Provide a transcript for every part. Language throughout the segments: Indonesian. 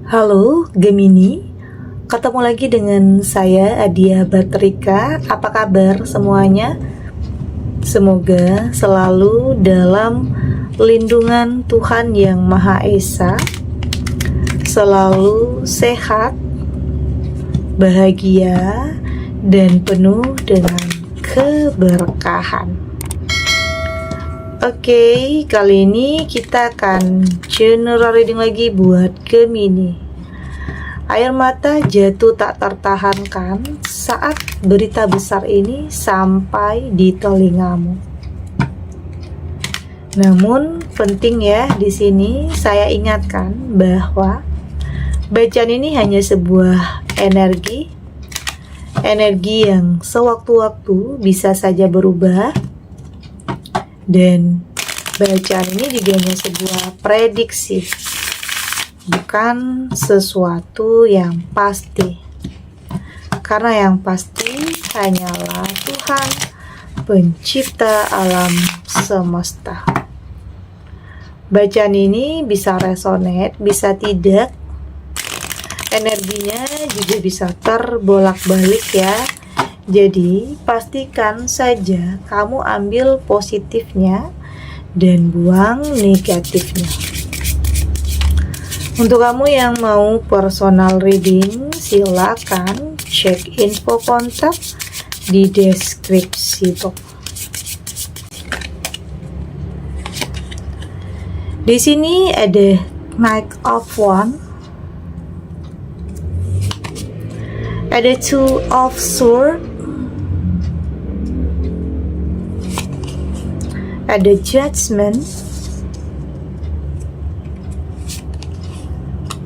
Halo Gemini, ketemu lagi dengan saya Adia Batrika. Apa kabar semuanya? Semoga selalu dalam lindungan Tuhan Yang Maha Esa, selalu sehat, bahagia, dan penuh dengan keberkahan. Oke, kali ini kita akan general reading lagi buat Gemini. Air mata jatuh tak tertahankan saat berita besar ini sampai di telingamu. Namun penting ya, di sini saya ingatkan bahwa bacaan ini hanya sebuah energi yang sewaktu-waktu bisa saja berubah. Dan bacaan ini juga hanya sebuah prediksi, bukan sesuatu yang pasti. Karena yang pasti hanyalah Tuhan, pencipta alam semesta. Bacaan ini bisa resonate, bisa tidak. Energinya juga bisa terbolak-balik ya. Jadi, pastikan saja kamu ambil positifnya dan buang negatifnya. Untuk kamu yang mau personal reading, silakan cek info kontak di deskripsi box. Di sini ada Knight of Wands, ada Two of Swords, ada Judgment.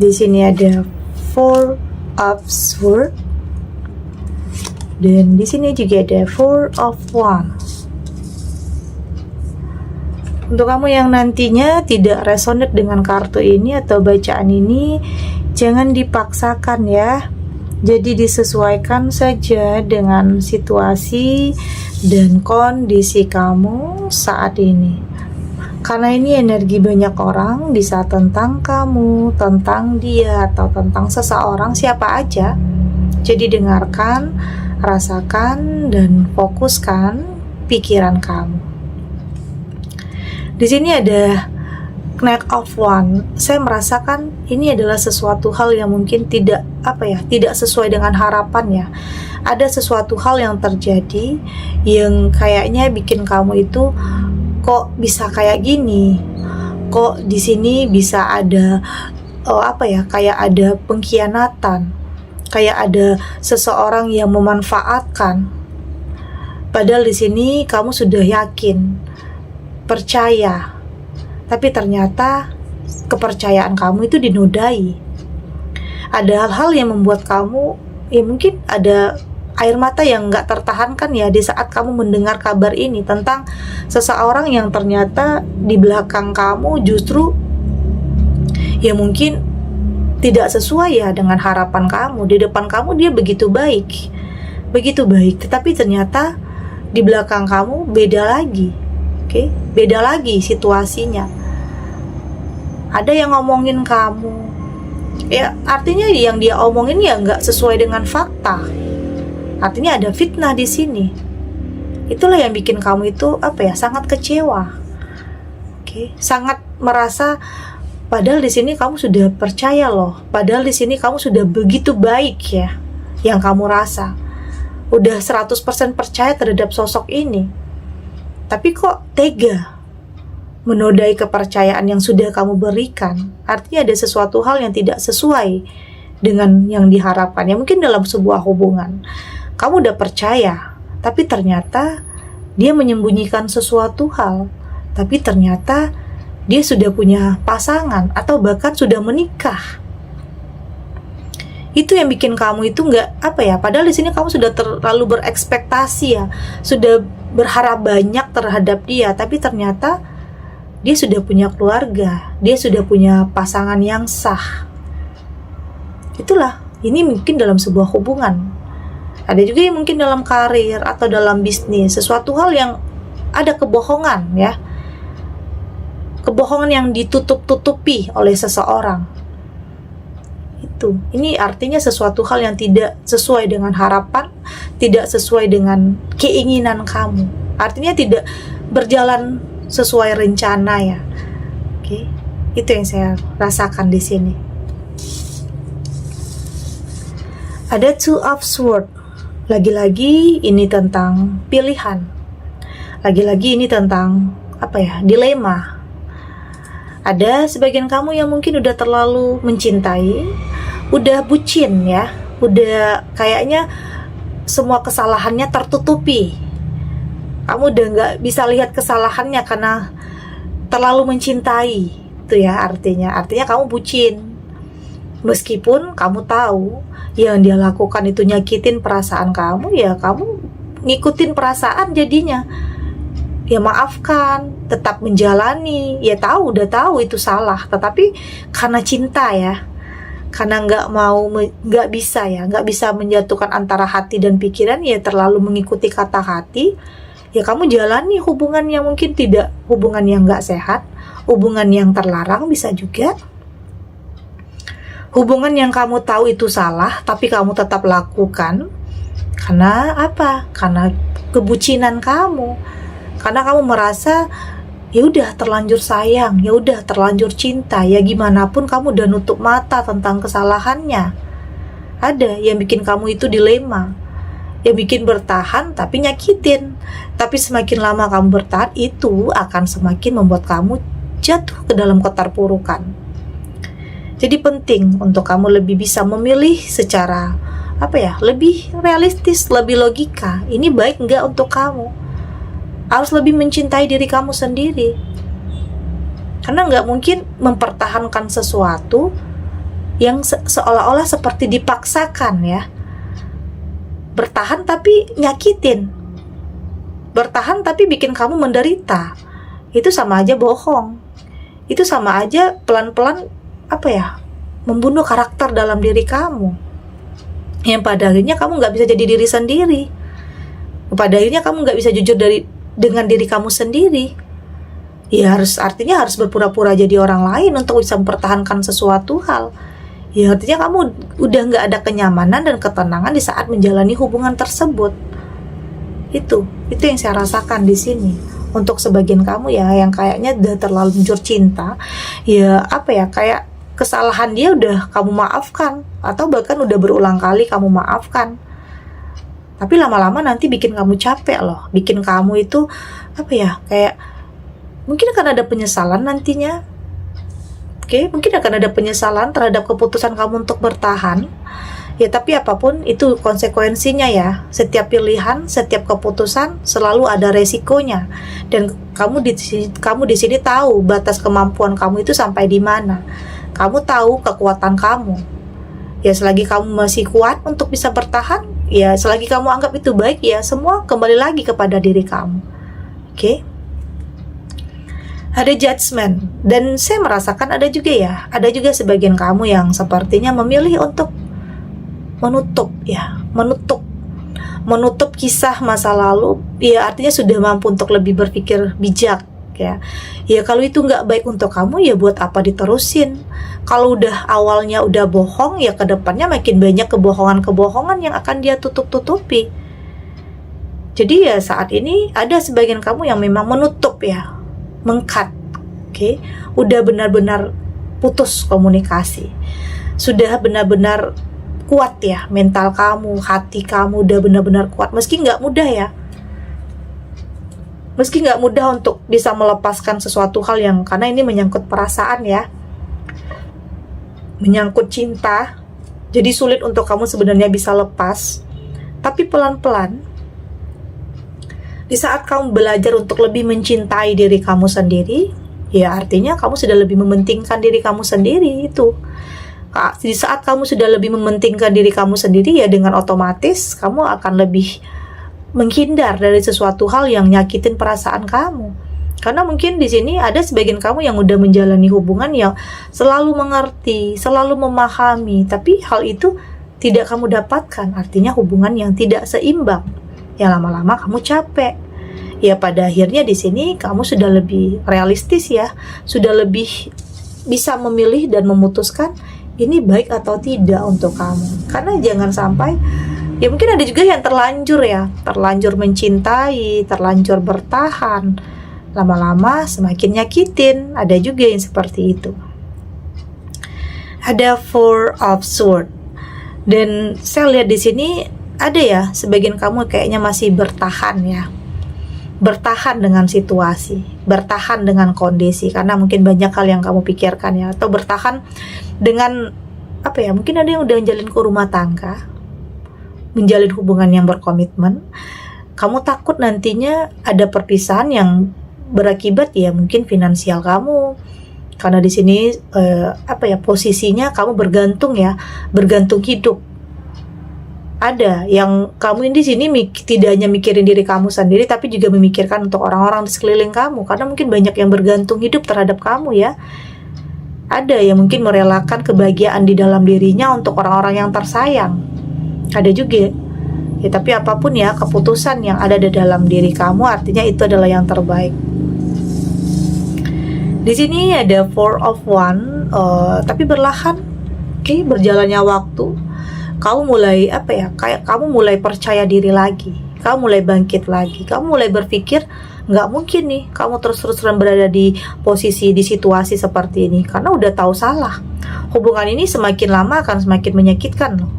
Di sini ada Four of Swords, dan di sini juga ada Four of Wands. Untuk kamu yang nantinya tidak resonate dengan kartu ini atau bacaan ini, jangan dipaksakan ya. Jadi disesuaikan saja dengan situasi dan kondisi kamu saat ini. Karena ini energi banyak orang, bisa tentang kamu, tentang dia, atau tentang seseorang, siapa aja. Jadi dengarkan, rasakan, dan fokuskan pikiran kamu. Di sini ada Knight of Wands. Saya merasakan ini adalah sesuatu hal yang mungkin tidak sesuai dengan harapan ya. Ada sesuatu hal yang terjadi yang kayaknya bikin kamu itu kok bisa kayak gini. Kok di sini bisa ada kayak ada pengkhianatan. Kayak ada seseorang yang memanfaatkan. Padahal di sini kamu sudah yakin, percaya. Tapi ternyata kepercayaan kamu itu dinodai. Ada hal-hal yang membuat kamu, ya mungkin ada air mata yang gak tertahankan ya di saat kamu mendengar kabar ini tentang seseorang yang ternyata di belakang kamu justru ya mungkin tidak sesuai ya dengan harapan kamu. Di depan kamu dia begitu baik, tetapi ternyata di belakang kamu beda lagi. Oke, beda lagi situasinya. Ada yang ngomongin kamu, ya artinya yang dia omongin ya nggak sesuai dengan fakta. Artinya ada fitnah di sini. Itulah yang bikin kamu itu sangat kecewa. Oke, sangat merasa padahal di sini kamu sudah percaya loh. Padahal di sini kamu sudah begitu baik ya, yang kamu rasa. Udah 100% percaya terhadap sosok ini. Tapi kok tega menodai kepercayaan yang sudah kamu berikan? Artinya ada sesuatu hal yang tidak sesuai dengan yang diharapkan. Ya mungkin dalam sebuah hubungan kamu udah percaya, tapi ternyata dia menyembunyikan sesuatu hal. Tapi ternyata dia sudah punya pasangan atau bahkan sudah menikah. Itu yang bikin kamu itu nggak padahal di sini kamu sudah terlalu berekspektasi ya, sudah berharap banyak terhadap dia, tapi ternyata dia sudah punya keluarga, dia sudah punya pasangan yang sah. Itulah, ini mungkin dalam sebuah hubungan. Ada juga yang mungkin dalam karir atau dalam bisnis, sesuatu hal yang ada kebohongan ya. Kebohongan yang ditutup-tutupi oleh seseorang. itu. Ini artinya sesuatu hal yang tidak sesuai dengan harapan, tidak sesuai dengan keinginan kamu. Artinya tidak berjalan sesuai rencana ya. Oke, itu yang saya rasakan di sini. Ada Two of Swords. Lagi-lagi ini tentang pilihan. Lagi-lagi ini tentang dilema. Ada sebagian kamu yang mungkin udah terlalu mencintai, udah bucin ya, udah kayaknya semua kesalahannya tertutupi. Kamu udah nggak bisa lihat kesalahannya karena terlalu mencintai. Itu ya artinya kamu bucin. Meskipun kamu tahu yang dia lakukan itu nyakitin perasaan kamu, ya kamu ngikutin perasaan jadinya. Ya maafkan, tetap menjalani, ya udah tahu itu salah, tetapi karena cinta ya, karena nggak bisa menjatuhkan antara hati dan pikiran, ya terlalu mengikuti kata hati, ya kamu jalani hubungan yang mungkin tidak, hubungan yang nggak sehat, hubungan yang terlarang bisa juga, hubungan yang kamu tahu itu salah, tapi kamu tetap lakukan, karena apa? Karena kebucinan kamu. Karena kamu merasa ya udah terlanjur sayang, ya udah terlanjur cinta, ya gimana pun kamu udah nutup mata tentang kesalahannya. Ada yang bikin kamu itu dilema, yang bikin bertahan tapi nyakitin. Tapi semakin lama kamu bertahan, itu akan semakin membuat kamu jatuh ke dalam keterpurukan. Jadi penting untuk kamu lebih bisa memilih secara lebih realistis, lebih logika. Ini baik nggak untuk kamu? Harus lebih mencintai diri kamu sendiri, karena nggak mungkin mempertahankan sesuatu yang seolah-olah seperti dipaksakan ya. Bertahan tapi nyakitin, bertahan tapi bikin kamu menderita. Itu sama aja bohong. Itu sama aja pelan-pelan membunuh karakter dalam diri kamu, yang pada akhirnya kamu nggak bisa jadi diri sendiri. Pada akhirnya kamu nggak bisa jujur dengan diri kamu sendiri. Ya artinya harus berpura-pura jadi orang lain untuk bisa mempertahankan sesuatu hal. Ya artinya kamu udah nggak ada kenyamanan dan ketenangan di saat menjalani hubungan tersebut. Itu yang saya rasakan di sini. Untuk sebagian kamu ya yang kayaknya udah terlalu jujur cinta, ya kayak kesalahan dia udah kamu maafkan, atau bahkan udah berulang kali kamu maafkan. Tapi lama-lama nanti bikin kamu capek loh, bikin kamu itu kayak mungkin akan ada penyesalan nantinya. Mungkin akan ada penyesalan terhadap keputusan kamu untuk bertahan. Ya tapi apapun itu konsekuensinya ya. Setiap pilihan, setiap keputusan selalu ada resikonya. Dan kamu di sini tahu batas kemampuan kamu itu sampai di mana. Kamu tahu kekuatan kamu. Ya selagi kamu masih kuat untuk bisa bertahan, ya selagi kamu anggap itu baik, ya semua kembali lagi kepada diri kamu. Ada judgment, dan saya merasakan ada juga sebagian kamu yang sepertinya memilih untuk menutup kisah masa lalu. Ya artinya sudah mampu untuk lebih berpikir bijak ya kalau itu nggak baik untuk kamu, ya buat apa diterusin. Kalau awalnya udah bohong, ya kedepannya makin banyak kebohongan yang akan dia tutup-tutupi. Jadi ya saat ini ada sebagian kamu yang memang menutup ya, meng-cut. Udah benar-benar putus komunikasi, sudah benar-benar kuat ya mental kamu, hati kamu udah benar-benar kuat, meski nggak mudah untuk bisa melepaskan sesuatu hal yang, karena ini menyangkut perasaan ya, menyangkut cinta. Jadi sulit untuk kamu sebenarnya bisa lepas. Tapi pelan-pelan, di saat kamu belajar untuk lebih mencintai diri kamu sendiri, ya artinya kamu sudah lebih mementingkan diri kamu sendiri. Itu di saat kamu sudah lebih mementingkan diri kamu sendiri, ya dengan otomatis kamu akan lebih menghindar dari sesuatu hal yang nyakitin perasaan kamu. Karena mungkin di sini ada sebagian kamu yang udah menjalani hubungan yang selalu mengerti, selalu memahami, tapi hal itu tidak kamu dapatkan. Artinya hubungan yang tidak seimbang. Ya lama-lama kamu capek. Ya pada akhirnya di sini kamu sudah lebih realistis ya, sudah lebih bisa memilih dan memutuskan, ini baik atau tidak untuk kamu. Karena jangan sampai, ya mungkin ada juga yang terlanjur mencintai, terlanjur bertahan, lama-lama semakin nyakitin. Ada juga yang seperti itu. Ada Four of Swords, dan saya lihat di sini ada ya sebagian kamu kayaknya masih bertahan ya, bertahan dengan situasi, bertahan dengan kondisi, karena mungkin banyak hal yang kamu pikirkan ya, atau bertahan dengan apa ya, mungkin ada yang udah menjalin ke rumah tangga, menjalin hubungan yang berkomitmen. Kamu takut nantinya ada perpisahan yang berakibat ya mungkin finansial kamu, karena di sini posisinya kamu bergantung hidup. Ada yang kamu ini di sini tidak hanya mikirin diri kamu sendiri, tapi juga memikirkan untuk orang-orang di sekeliling kamu, karena mungkin banyak yang bergantung hidup terhadap kamu ya. Ada yang mungkin merelakan kebahagiaan di dalam dirinya untuk orang-orang yang tersayang. Ada juga ya, tapi apapun ya keputusan yang ada di dalam diri kamu, artinya itu adalah yang terbaik. Di sini ada Four of Wands, tapi berlahan, berjalannya waktu. Kamu mulai kamu mulai percaya diri lagi, kamu mulai bangkit lagi, kamu mulai berpikir nggak mungkin nih kamu terus-terusan berada di posisi, di situasi seperti ini, karena udah tahu salah. Hubungan ini semakin lama akan semakin menyakitkan loh.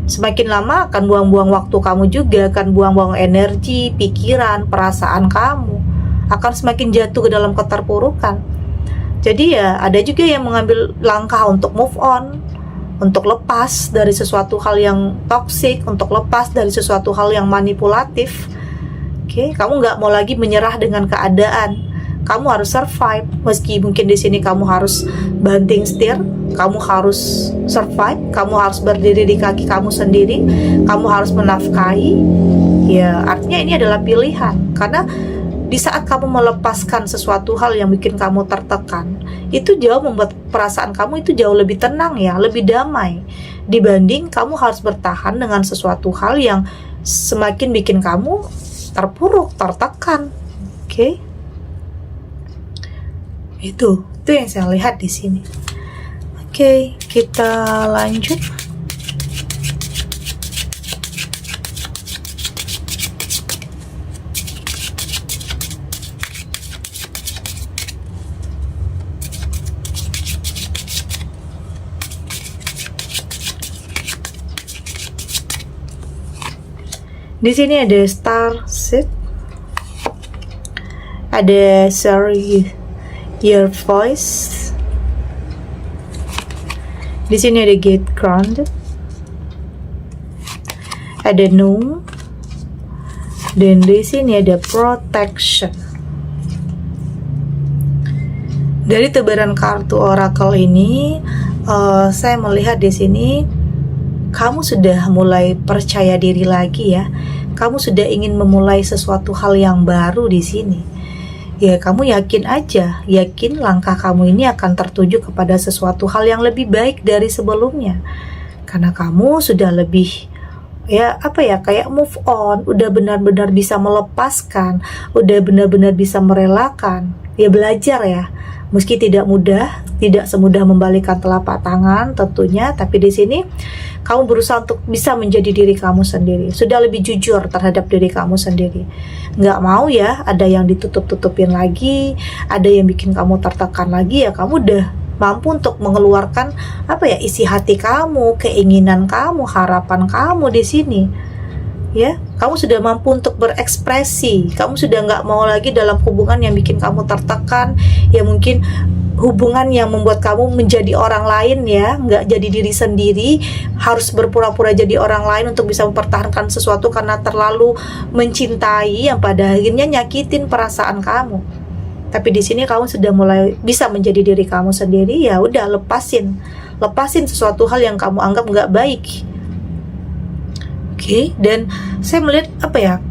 Semakin lama akan buang-buang waktu kamu juga, akan buang-buang energi, pikiran, perasaan kamu, akan semakin jatuh ke dalam keterpurukan. Jadi ya ada juga yang mengambil langkah untuk move on, untuk lepas dari sesuatu hal yang toksik, untuk lepas dari sesuatu hal yang manipulatif. Kamu nggak mau lagi menyerah dengan keadaan. Kamu harus survive, meski mungkin di sini kamu harus banting setir, kamu harus survive, kamu harus berdiri di kaki kamu sendiri, kamu harus menafkahi. Ya, artinya ini adalah pilihan, karena di saat kamu melepaskan sesuatu hal yang bikin kamu tertekan, itu jauh membuat perasaan kamu itu jauh lebih tenang ya, lebih damai, dibanding kamu harus bertahan dengan sesuatu hal yang semakin bikin kamu terpuruk, tertekan. Itu yang saya lihat di sini. Kita lanjut. Di sini ada Star Seed, ada Sorry Your Voice. Di sini ada Get Grounded, ada No, dan di sini ada Protection. Dari tebaran kartu oracle ini, saya melihat di sini kamu sudah mulai percaya diri lagi ya. Kamu sudah ingin memulai sesuatu hal yang baru di sini. Ya, kamu yakin aja, yakin langkah kamu ini akan tertuju kepada sesuatu hal yang lebih baik dari sebelumnya. Karena kamu sudah lebih kayak move on, udah benar-benar bisa melepaskan, udah benar-benar bisa merelakan. Ya, belajar ya. Meski tidak mudah, tidak semudah membalikkan telapak tangan tentunya, tapi di sini kamu berusaha untuk bisa menjadi diri kamu sendiri. Sudah lebih jujur terhadap diri kamu sendiri. Nggak mau ya ada yang ditutup-tutupin lagi, ada yang bikin kamu tertekan lagi ya. Kamu udah mampu untuk mengeluarkan isi hati kamu, keinginan kamu, harapan kamu di sini. Ya, kamu sudah mampu untuk berekspresi. Kamu sudah nggak mau lagi dalam hubungan yang bikin kamu tertekan, ya mungkin hubungan yang membuat kamu menjadi orang lain ya, nggak jadi diri sendiri, harus berpura-pura jadi orang lain untuk bisa mempertahankan sesuatu karena terlalu mencintai yang pada akhirnya nyakitin perasaan kamu. Tapi di sini kamu sudah mulai bisa menjadi diri kamu sendiri, ya udah lepasin sesuatu hal yang kamu anggap nggak baik. Dan saya melihat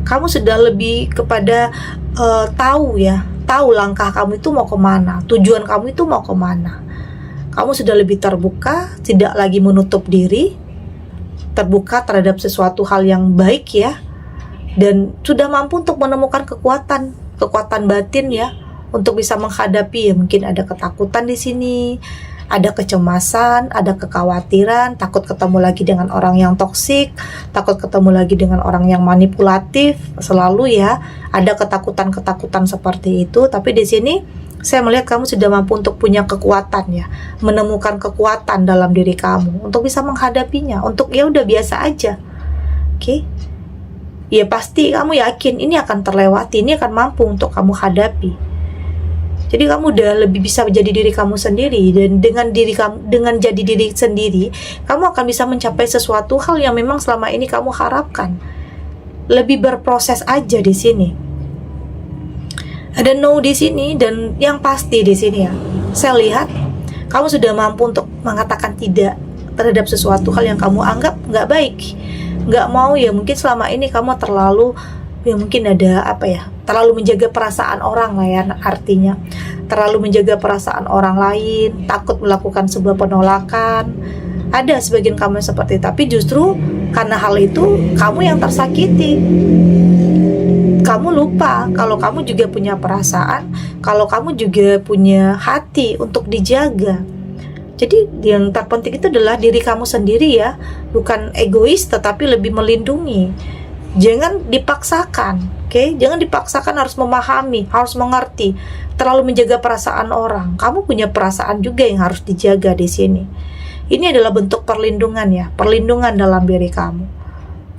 kamu sudah lebih kepada tahu langkah kamu itu mau kemana, tujuan kamu itu mau kemana. Kamu sudah lebih terbuka, tidak lagi menutup diri, terbuka terhadap sesuatu hal yang baik ya, dan sudah mampu untuk menemukan kekuatan batin ya, untuk bisa menghadapi ya mungkin ada ketakutan di sini, ada kecemasan, ada kekhawatiran, takut ketemu lagi dengan orang yang toksik, takut ketemu lagi dengan orang yang manipulatif, selalu ya, ada ketakutan-ketakutan seperti itu. Tapi di sini saya melihat kamu sudah mampu untuk punya kekuatan ya, menemukan kekuatan dalam diri kamu untuk bisa menghadapinya, untuk ya udah biasa aja. Oke. Ya pasti kamu yakin ini akan terlewati, ini akan mampu untuk kamu hadapi. Jadi kamu udah lebih bisa menjadi diri kamu sendiri, dan dengan jadi diri sendiri, kamu akan bisa mencapai sesuatu hal yang memang selama ini kamu harapkan. Lebih berproses aja di sini. Ada no di sini, dan yang pasti di sini ya, saya lihat kamu sudah mampu untuk mengatakan tidak terhadap sesuatu hal yang kamu anggap nggak baik, nggak mau ya. Mungkin selama ini kamu terlalu ya, mungkin ada terlalu menjaga perasaan orang lah ya, artinya terlalu menjaga perasaan orang lain, takut melakukan sebuah penolakan. Ada sebagian kamu yang seperti itu, tapi justru karena hal itu kamu yang tersakiti. Kamu lupa kalau kamu juga punya perasaan, kalau kamu juga punya hati untuk dijaga. Jadi yang terpenting itu adalah diri kamu sendiri ya, bukan egois tetapi lebih melindungi. Jangan dipaksakan, oke? Jangan dipaksakan harus memahami, harus mengerti, terlalu menjaga perasaan orang. Kamu punya perasaan juga yang harus dijaga di sini. Ini adalah bentuk perlindungan ya, perlindungan dalam diri kamu.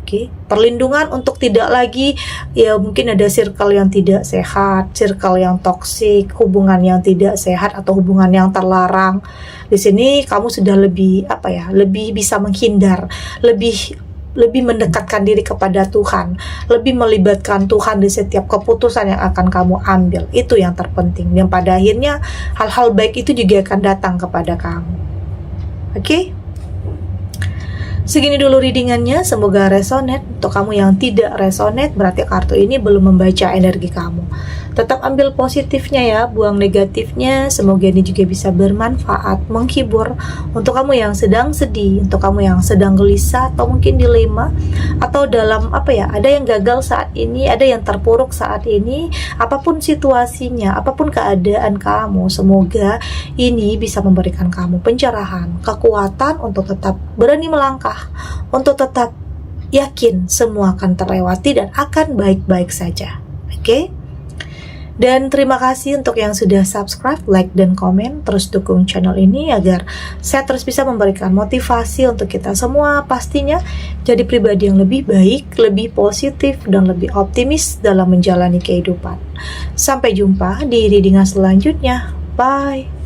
Oke, perlindungan untuk tidak lagi ya, mungkin ada circle yang tidak sehat, circle yang toksik, hubungan yang tidak sehat atau hubungan yang terlarang. Di sini kamu sudah lebih lebih bisa menghindar, lebih mendekatkan diri kepada Tuhan, lebih melibatkan Tuhan di setiap keputusan yang akan kamu ambil. Itu yang terpenting, dan pada akhirnya hal-hal baik itu juga akan datang kepada kamu. Oke? Segini dulu readingannya, semoga resonate. Untuk kamu yang tidak resonate, berarti kartu ini belum membaca energi kamu. Tetap ambil positifnya ya, buang negatifnya. Semoga ini juga bisa bermanfaat, menghibur untuk kamu yang sedang sedih, untuk kamu yang sedang gelisah atau mungkin dilema, atau dalam ada yang gagal saat ini, ada yang terpuruk saat ini. Apapun situasinya, apapun keadaan kamu, semoga ini bisa memberikan kamu pencerahan, kekuatan untuk tetap berani melangkah, untuk tetap yakin semua akan terlewati dan akan baik-baik saja. Oke? Dan terima kasih untuk yang sudah subscribe, like, dan komen. Terus dukung channel ini agar saya terus bisa memberikan motivasi untuk kita semua, pastinya jadi pribadi yang lebih baik, lebih positif, dan lebih optimis dalam menjalani kehidupan. Sampai jumpa di readingan selanjutnya. Bye!